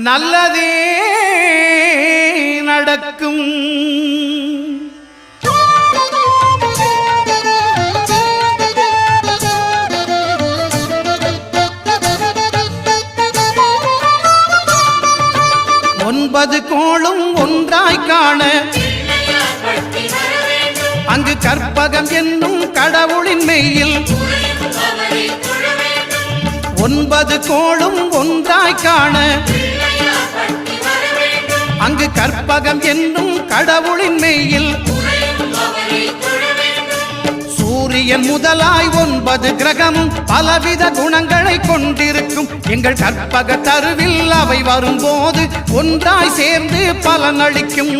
நல்லதே நடக்கும். ஒன்பது கோளும் ஒன்றாய் காண அங்கு கற்பகம் என்னும் கடவுளின் மெய்யில் ஒன்பது கோளும் ஒன்றாய் காண அங்கு கற்பகம் என்னும் கடவுளின் மெய்யில் சூரியன் முதலாய் 9 கிரகமும் பலவித குணங்களை கொண்டிருக்கும். எங்கள் கற்பக தருவில் அவை வரும்போது ஒன்றாய் சேர்ந்து பலனளிக்கும்.